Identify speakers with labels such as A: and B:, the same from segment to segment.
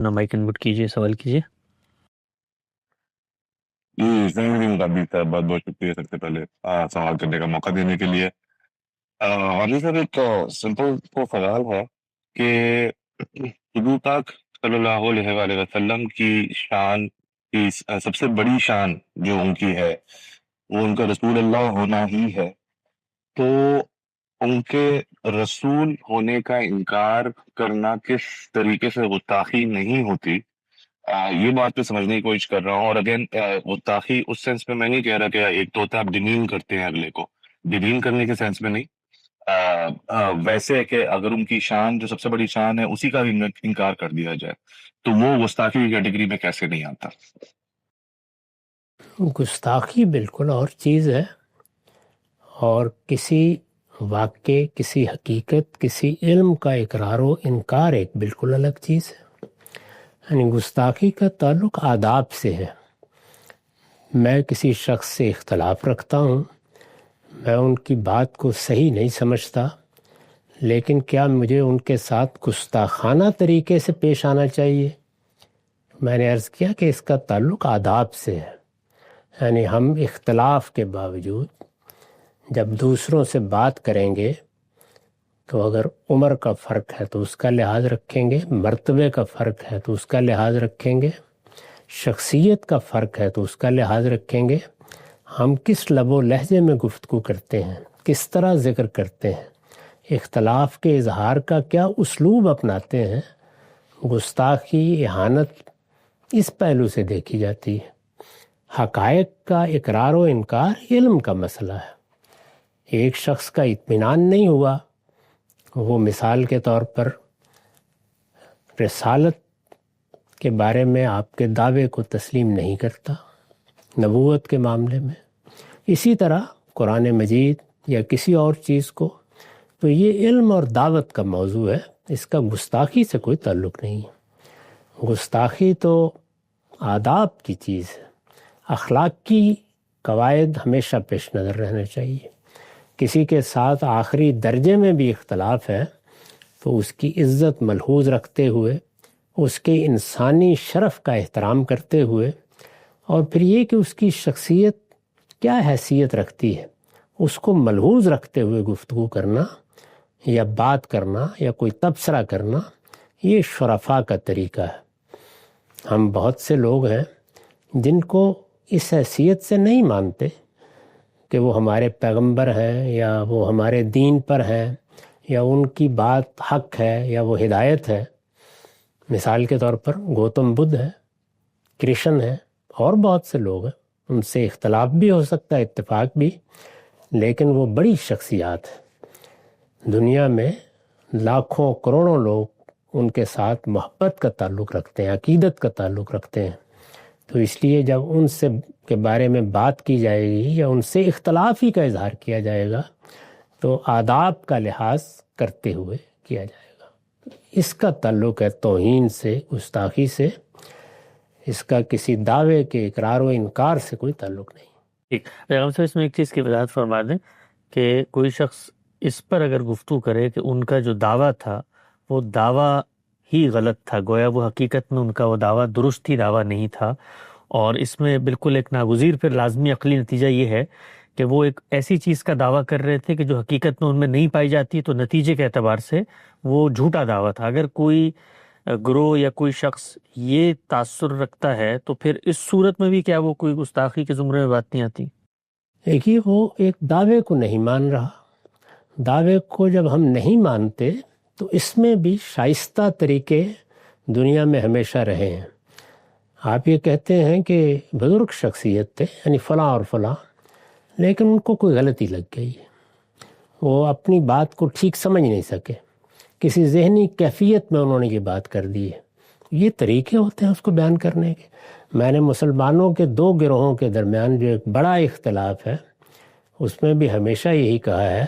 A: Mic انمٹ کیجیے، سوال کیجیے۔
B: مطابق صاحب بہت بہت شکریہ سب سے پہلے سوال کرنے کا موقع دینے کے لیے۔ غازی صاحب ایک سمپل تو سوال ہے کہ حضور پاک صلی اللہ علیہ وآلہ وسلم کی شان کی سب سے بڑی شان جو ان کی ہے وہ ان کا رسول اللہ ہونا ہی ہے، تو ان کے رسول ہونے کا انکار کرنا کس طریقے سے گستاخی نہیں ہوتی؟ یہ بات پہ سمجھنے کی کوشش کر رہا ہوں۔ اور اگین گستاخی اس سینس میں نہیں کہہ رہا کہ ایک تو ہوتا ہے آپ ڈیمین کرتے ہیں اگلے کو، ڈیمین کرنے کے سینس میں نہیں، ویسے کہ اگر ان کی شان جو سب سے بڑی شان ہے اسی کا بھی انکار کر دیا جائے تو وہ گستاخی کی کیٹیگری میں کیسے نہیں آتا؟
C: گستاخی بالکل اور چیز ہے، اور کسی واقعے، کسی حقیقت، کسی علم کا اقرار و انکار ایک بالکل الگ چیز ہے۔ یعنی گستاخی کا تعلق آداب سے ہے۔ میں کسی شخص سے اختلاف رکھتا ہوں، میں ان کی بات کو صحیح نہیں سمجھتا، لیکن کیا مجھے ان کے ساتھ گستاخانہ طریقے سے پیش آنا چاہیے؟ میں نے عرض کیا کہ اس کا تعلق آداب سے ہے۔ یعنی ہم اختلاف کے باوجود جب دوسروں سے بات کریں گے تو اگر عمر کا فرق ہے تو اس کا لحاظ رکھیں گے، مرتبے کا فرق ہے تو اس کا لحاظ رکھیں گے، شخصیت کا فرق ہے تو اس کا لحاظ رکھیں گے، ہم کس لب و لہجے میں گفتگو کرتے ہیں، کس طرح ذکر کرتے ہیں، اختلاف کے اظہار کا کیا اسلوب اپناتے ہیں، گستاخی، اہانت اس پہلو سے دیکھی جاتی ہے۔ حقائق کا اقرار و انکار علم کا مسئلہ ہے۔ ایک شخص کا اطمینان نہیں ہوا، وہ مثال کے طور پر رسالت کے بارے میں آپ کے دعوے کو تسلیم نہیں کرتا، نبوت کے معاملے میں، اسی طرح قرآن مجید یا کسی اور چیز کو، تو یہ علم اور دعوت کا موضوع ہے، اس کا گستاخی سے کوئی تعلق نہیں ہے۔ گستاخی تو آداب کی چیز ہے، اخلاق کی قواعد ہمیشہ پیش نظر رہنا چاہیے۔ کسی کے ساتھ آخری درجے میں بھی اختلاف ہے تو اس کی عزت ملحوظ رکھتے ہوئے، اس کے انسانی شرف کا احترام کرتے ہوئے، اور پھر یہ کہ اس کی شخصیت کیا حیثیت رکھتی ہے اس کو ملحوظ رکھتے ہوئے گفتگو کرنا یا بات کرنا یا کوئی تبصرہ کرنا، یہ شرفاء کا طریقہ ہے۔ ہم بہت سے لوگ ہیں جن کو اس حیثیت سے نہیں مانتے کہ وہ ہمارے پیغمبر ہیں یا وہ ہمارے دین پر ہیں یا ان کی بات حق ہے یا وہ ہدایت ہے۔ مثال کے طور پر گوتم بدھ ہے، کرشن ہے، اور بہت سے لوگ ہیں، ان سے اختلاف بھی ہو سکتا ہے، اتفاق بھی، لیکن وہ بڑی شخصیات ہیں۔ دنیا میں لاکھوں کروڑوں لوگ ان کے ساتھ محبت کا تعلق رکھتے ہیں، عقیدت کا تعلق رکھتے ہیں، تو اس لیے جب ان سے کے بارے میں بات کی جائے گی یا ان سے اختلاف ہی کا اظہار کیا جائے گا تو آداب کا لحاظ کرتے ہوئے کیا جائے گا۔ اس کا تعلق ہے توہین سے، گستاخی سے، اس کا کسی دعوے کے اقرار و انکار سے کوئی تعلق نہیں۔
A: ٹھیک، پیغام صاحب اس میں ایک چیز کی وضاحت فرما دیں کہ کوئی شخص اس پر اگر گفتگو کرے کہ ان کا جو دعویٰ تھا وہ دعویٰ ہی غلط تھا، گویا وہ حقیقت میں ان کا وہ دعویٰ درست ہی دعویٰ نہیں تھا، اور اس میں بالکل ایک ناگزیر پھر لازمی عقلی نتیجہ یہ ہے کہ وہ ایک ایسی چیز کا دعویٰ کر رہے تھے کہ جو حقیقت میں ان میں نہیں پائی جاتی، تو نتیجے کے اعتبار سے وہ جھوٹا دعویٰ تھا۔ اگر کوئی گروہ یا کوئی شخص یہ تاثر رکھتا ہے تو پھر اس صورت میں بھی کیا وہ کوئی گستاخی کے زمرے میں بات نہیں آتی؟
C: دیکھیے، وہ ایک دعوے کو نہیں مان رہا۔ دعوے کو جب ہم نہیں مانتے تو اس میں بھی شائستہ طریقے دنیا میں ہمیشہ رہے ہیں۔ آپ یہ کہتے ہیں کہ بزرگ شخصیت تھے، یعنی فلاں اور فلاں، لیکن ان کو کوئی غلطی لگ گئی، وہ اپنی بات کو ٹھیک سمجھ نہیں سکے، کسی ذہنی کیفیت میں انہوں نے یہ بات کر دی ہے۔ یہ طریقے ہوتے ہیں اس کو بیان کرنے کے۔ میں نے مسلمانوں کے دو گروہوں کے درمیان جو ایک بڑا اختلاف ہے اس میں بھی ہمیشہ یہی کہا ہے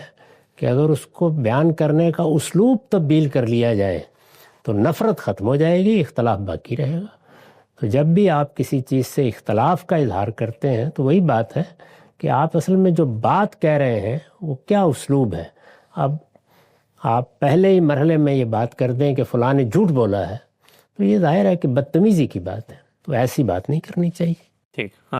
C: کہ اگر اس کو بیان کرنے کا اسلوب تبدیل کر لیا جائے تو نفرت ختم ہو جائے گی، اختلاف باقی رہے گا۔ تو جب بھی آپ کسی چیز سے اختلاف کا اظہار کرتے ہیں تو وہی بات ہے کہ آپ اصل میں جو بات کہہ رہے ہیں وہ کیا اسلوب ہے۔ اب آپ پہلے ہی مرحلے میں یہ بات کر دیں کہ فلاں نے جھوٹ بولا ہے تو یہ ظاہر ہے کہ بدتمیزی کی بات ہے، تو ایسی بات نہیں کرنی چاہیے۔
A: ٹھیک، ہاں